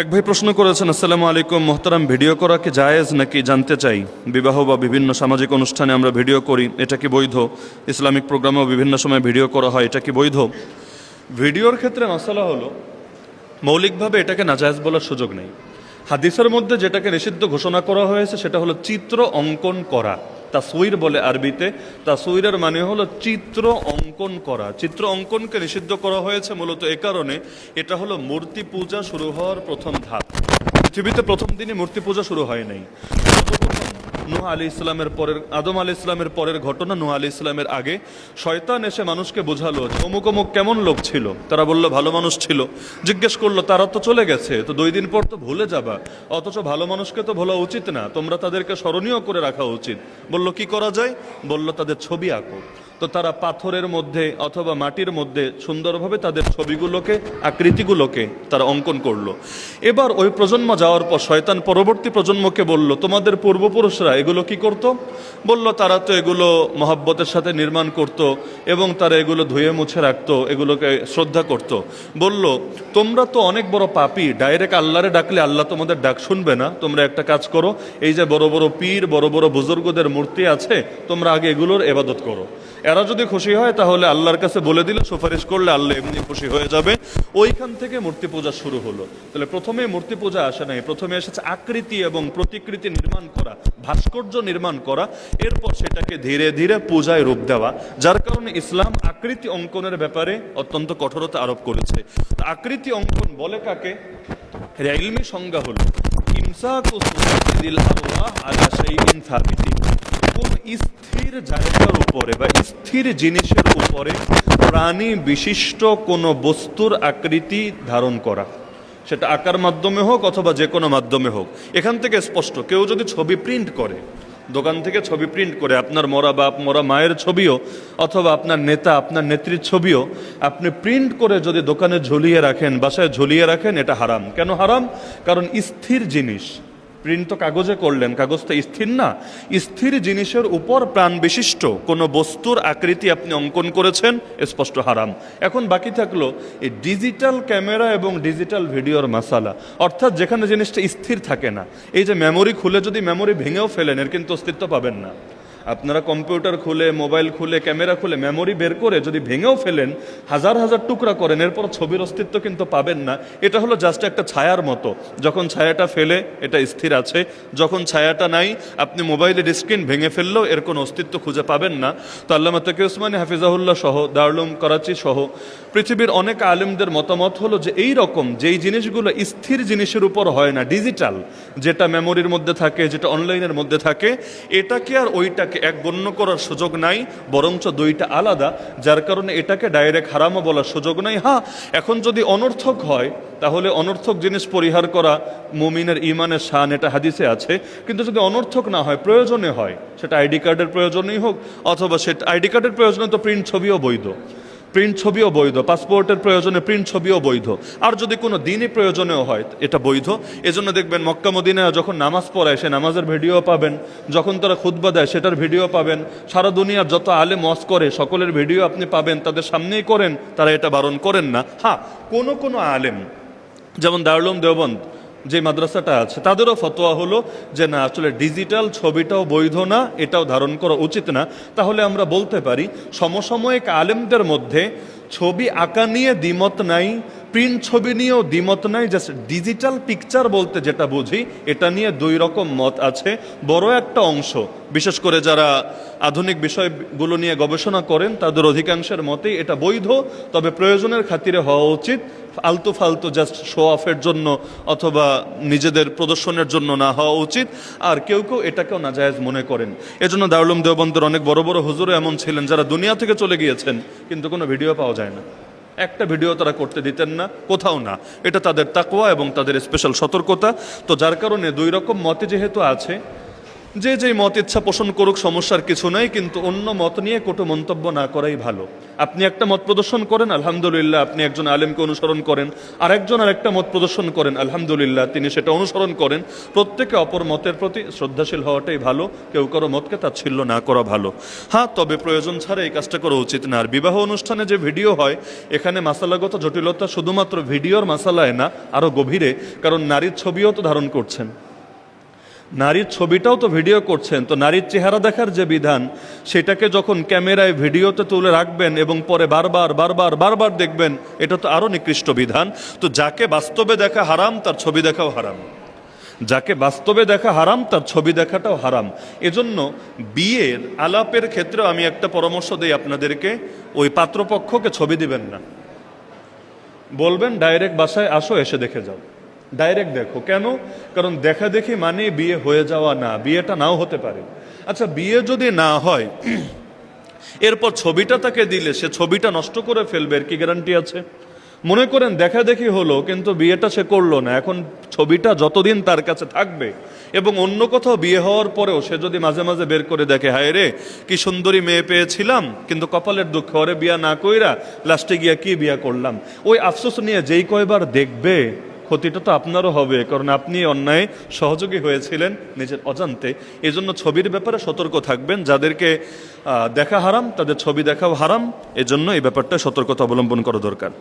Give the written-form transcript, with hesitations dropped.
এক ভাই প্রশ্ন করেছেন, আসসালামু আলাইকুম মোহতারাম, ভিডিও করা কি জায়েজ নাকি জানতে চাই। বিবাহ বা বিভিন্ন সামাজিক অনুষ্ঠানে আমরা ভিডিও করি, এটা কি বৈধ? ইসলামিক প্রোগ্রামেও বিভিন্ন সময় ভিডিও করা হয়, এটা কি বৈধ? ভিডিওর ক্ষেত্রে মশালা হলো, মৌলিকভাবে এটাকে নাজায়েজ বলার সুযোগ নেই। হাদিসের মধ্যে যেটাকে নিষিদ্ধ ঘোষণা করা হয়েছে সেটা হলো চিত্র অঙ্কন করা। তাসউইর বলে আরবিতে। তাসউইরের মানে হলো চিত্র অঙ্কন করা। চিত্র অঙ্কনকে নিষিদ্ধ করা হয়েছে মূলত এ কারণে, এটা হলো মূর্তি পূজা শুরু হওয়ার প্রথম ধাপ। পৃথিবীতে প্রথম দিনই মূর্তি পূজা শুরু হয় নাই। নূহ আলাইহিস ইসলামের পরের, আদম আলাইহিস ইসলামের পরের ঘটনা, নূহ আলাইহিস ইসলামের আগে শয়তান এসে মানুষকে বোঝালো অমুক অমুক কেমন লোক ছিল। তারা বলল ভালো মানুষ ছিল। জিজ্ঞেস করলো তারা তো চলে গেছে, তো 2 দিন পর তো ভুলে যাবা, অথচ ভালো মানুষকে তো ভোলা উচিত না, তোমরা তাদেরকে স্মরণীয় করে রাখা উচিত। বলল কি করা যায়? বলল তাদের ছবি আঁকো। তো তারা পাথরের মধ্যে অথবা মাটির মধ্যে সুন্দরভাবে তাদের ছবিগুলোকে, আকৃতিগুলোকে তারা অঙ্কন করলো। এবার ওই প্রজন্ম যাওয়ার পর শয়তান পরবর্তী প্রজন্মকে বলল, তোমাদের পূর্বপুরুষরা এগুলো কি করত? বলল তারা তো এগুলো মহব্বতের সাথে নির্মাণ করত এবং তারা এগুলো ধুয়ে মুছে রাখতো, এগুলোকে শ্রদ্ধা করত। বলল তোমরা তো অনেক বড় পাপী, ডাইরেক্ট আল্লাহরে ডাকলে আল্লাহ তোমাদের ডাক শুনবে না। তোমরা একটা কাজ করো, এই যে বড় বড় পীর, বড় বড় বুজুর্গদের মূর্তি আছে, তোমরা আগে এগুলোর ইবাদত করো। এরা যদি খুশি হয় তাহলে আল্লাহর কাছে বলে দিলে, সুপারিশ করলে আল্লাহ এমনি খুশি হয়ে যাবে। ওইখান থেকে মূর্তি পূজা শুরু হলো। তাহলে প্রথমে মূর্তি পূজা আসে নাই, প্রথমে এসেছে আকৃতি এবং প্রতিকৃতি নির্মাণ করা, ভাস্কর্য নির্মাণ করা। এরপর সেটাকে ধীরে ধীরে পূজায় রূপ দেওয়া, যার কারণে ইসলাম আকৃতি অঙ্কনের ব্যাপারে অত্যন্ত কঠোরতা আরোপ করেছে। আকৃতি অঙ্কন বলে কাকে? ইলমি সংজ্ঞা হলো ইমসাকু সুরাতিল আরওয়াহ আলা শাইইন সাবিতিন। কোন স্থির জায়গার উপরে বা স্থির জিনিসের উপরে প্রাণী বিশিষ্ট কোনো বস্তুর আকৃতি ধারণ করা, সেটা আকার মাধ্যমে হোক অথবা যে কোনো মাধ্যমে হোক। এখান থেকে স্পষ্ট, কেউ যদি ছবি প্রিন্ট করে, দোকান থেকে ছবি প্রিন্ট করে, আপনার মরা বাপ মরা মায়ের ছবিও অথবা আপনার নেতা আপনার নেত্রীর ছবিও আপনি প্রিন্ট করে যদি দোকানে ঝুলিয়ে রাখেন, বাসায় ঝুলিয়ে রাখেন, এটা হারাম। কেন হারাম? কারণ স্থির জিনিস, প্রিন্ট তো কাগজে করলেন, কাগজ তো স্থির না। স্থির জিনিসের উপর প্রাণ বিশিষ্ট কোনো বস্তুর আকৃতি আপনি অঙ্কন করেছেন, স্পষ্ট হারাম। এখন বাকি থাকলো এই ডিজিটাল ক্যামেরা এবং ডিজিটাল ভিডিওর মাসালা, অর্থাৎ যেখানে জিনিসটা স্থির থাকে না। এই যে মেমোরি খুলে যদি মেমোরি ভেঙেও ফেলেন, এর কিন্তু অস্তিত্ব পাবেন না। আপনারা কম্পিউটার খুলে, মোবাইল খুলে, ক্যামেরা খুলে মেমোরি বের করে যদি ভেঙেও ফেলেন, হাজার হাজার টুকরা করেন, এরপর ছবির অস্তিত্ব কিন্তু পাবেন না। এটা হলো জাস্ট একটা ছায়ার মতো। যখন ছায়াটা ফেলে এটা স্থির আছে, যখন ছায়াটা নাই, আপনি মোবাইলের স্ক্রিন ভেঙে ফেললেও এর কোনো অস্তিত্ব খুঁজে পাবেন না। তো আল্লামা তাকি উসমানী হাফিজাহুল্লাহ সহ, দারুল উলুম করাচি সহ পৃথিবীর অনেক আলেমদের মতামত হলো যে এই রকম যেই জিনিসগুলো স্থির জিনিসের উপর হয় না, ডিজিটাল, যেটা মেমোরির মধ্যে থাকে, যেটা অনলাইনের মধ্যে থাকে, এটাকে আর ওইটাকে এক গণ্য করার সুযোগ নাই, বরঞ্চ দুইটা আলাদা, যার কারণে এটাকে ডাইরেক্ট হারামও বলার সুযোগ নাই। হ্যাঁ, এখন যদি অনর্থক হয় তাহলে অনর্থক জিনিস পরিহার করা মুমিনের ইমানের শান, এটা হাদিসে আছে। কিন্তু যদি অনর্থক না হয়, প্রয়োজনে হয়, সেটা আইডি কার্ডের প্রয়োজনেই হোক অথবা সেটা আইডি কার্ডের প্রয়োজনে তো প্রিন্ট ছবিও বৈধ, প্রিন্ট ছবিও বৈধ, পাসপোর্টের প্রয়োজনে প্রিন্ট ছবিও বৈধ, আর যদি কোনো দিনই প্রয়োজনেও হয় এটা বৈধ। এজন্য দেখবেন মক্কা মদিনায় যখন নামাজ পড়ায় সে নামাজের ভিডিও পাবেন, যখন তারা খুতবা দেয় সেটার ভিডিও পাবেন, সারা দুনিয়ার যত আলেম ওয়াজ করে সকলের ভিডিও আপনি পাবেন, তাদের সামনেই করেন, তারা এটা বারণ করেন না। হ্যাঁ, কোনো আলেম, যেমন দারুল উলুম দেওবন্দ যে মাদ্রাসাটা আছে, তাদেরও ফতোয়া হলো যে না, আসলে ডিজিটাল ছবিটাও বৈধ না, এটাও ধারণ করা উচিত না। তাহলে আমরা বলতে পারি সমসাময়িক আলেমদের মধ্যে ছবি আঁকা নিয়ে দ্বিমত নাই, প্রিন্ট ছবি নিয়েও দ্বিমত নাই, জাস্ট ডিজিটাল পিকচার বলতে যেটা বুঝি এটা নিয়ে 2 রকম মত আছে। বড় একটা অংশ, বিশেষ করে যারা আধুনিক বিষয়গুলো নিয়ে গবেষণা করেন, তাদের অধিকাংশের মতেই এটা বৈধ, তবে প্রয়োজনের খাতিরে হওয়া উচিত, আলতু ফালতু জাস্ট শো অফের জন্য অথবা নিজেদের প্রদর্শনের জন্য না হওয়া উচিত। আর কেউ কেউ এটাকেও নাজায়েজ মনে করেন। এজন্য দারুল উলুম দেওবন্দের অনেক বড় বড় হুজুর এমন ছিলেন যারা দুনিয়া থেকে চলে গিয়েছেন, কিন্তু কোনো ভিডিও পাওয়া যায় না, একটা ভিডিও তারা করতে দিতেন না, কোথাও না। এটা তাদের তাকওয়া এবং তাদের স্পেশাল সতর্কতা। তো যার কারণে 2 রকম মতে যেহেতু আছে, যে যেই মত ইচ্ছা পোষণ করুক, সমস্যার কিছু নাই, কিন্তু অন্য মত নিয়ে কটু মন্তব্য না করাই ভালো। আপনি একটা মত প্রদর্শন করেন, আলহামদুলিল্লাহ, আপনি একজন আলেমকে অনুসরণ করেন, আরেকজন আরেকটা মত প্রদর্শন করেন, আলহামদুলিল্লাহ, তিনি সেটা অনুসরণ করেন। প্রত্যেকে অপর মতের প্রতি শ্রদ্ধাশীল হওয়াটাই ভালো, কেউ কারো মতকে তাচ্ছিল্য না করা ভালো। হ্যাঁ, তবে প্রয়োজন ছাড়া এই কাজটা করা উচিত না। আর বিবাহ অনুষ্ঠানে যে ভিডিও হয়, এখানে মাসালাগত জটিলতা শুধুমাত্র ভিডিওর মাসালায় না, আরও গভীরে, কারণ নারীর ছবিও তো ধারণ করছেন, নারীর ছবিটাও তো ভিডিও করছেন। তো নারীর চেহারা দেখার যে বিধান, সেটাকে যখন ক্যামেরায় ভিডিওতে তুলে রাখবেন এবং পরে বারবার বারবার বারবার দেখবেন, এটা তো আরও নিকৃষ্ট বিধান। তো যাকে বাস্তবে দেখা হারাম, তার ছবি দেখাও হারাম। যাকে বাস্তবে দেখা হারাম, তার ছবি দেখাটাও হারাম। এজন্য বিয়ের আলাপের ক্ষেত্রে আমি একটা পরামর্শ দিই আপনাদেরকে, ওই পাত্রপক্ষকে ছবি দিবেন না, বলবেন ডাইরেক্ট বাসায় আসো, এসে দেখে যাও, ডাইরেক্ট দেখো। কেন? কারণ দেখা দেখি মানে বিয়ে হয়ে যাওয়া না, বিয়েটা নাও হতে পারে। আচ্ছা, বিয়ে যদি না হয়, এরপর ছবিটা তাকে দিলে সে ছবিটা নষ্ট করে ফেলবে, এর কি গ্যারান্টি আছে? মনে করেন দেখা দেখি হলো, কিন্তু বিয়েটা সে করলো না, এখন ছবিটা যতদিন তার কাছে থাকবে, এবং অন্য কোথাও বিয়ে হওয়ার পরেও সে যদি মাঝে মাঝে বের করে দেখে, হায় রে কি সুন্দরী মেয়ে পেয়েছিলাম, কিন্তু কপালের দুঃখে ওরে বিয়া না কইরা লাস্টে গিয়া কি বিয়া করলাম, ওই আফসোস নিয়ে যেই কয়বার দেখবে, ক্ষতিটা তো আপনারও হবে, কারণ আপনি অন্যায় সহযোগী হয়েছিলেন নিজের অজান্তে। এই জন্য ছবির ব্যাপারে সতর্ক থাকবেন। যাদেরকে দেখা হারাম, তাদের ছবি দেখাও হারাম। এজন্য এই ব্যাপারটা সতর্কতা অবলম্বন করা দরকার।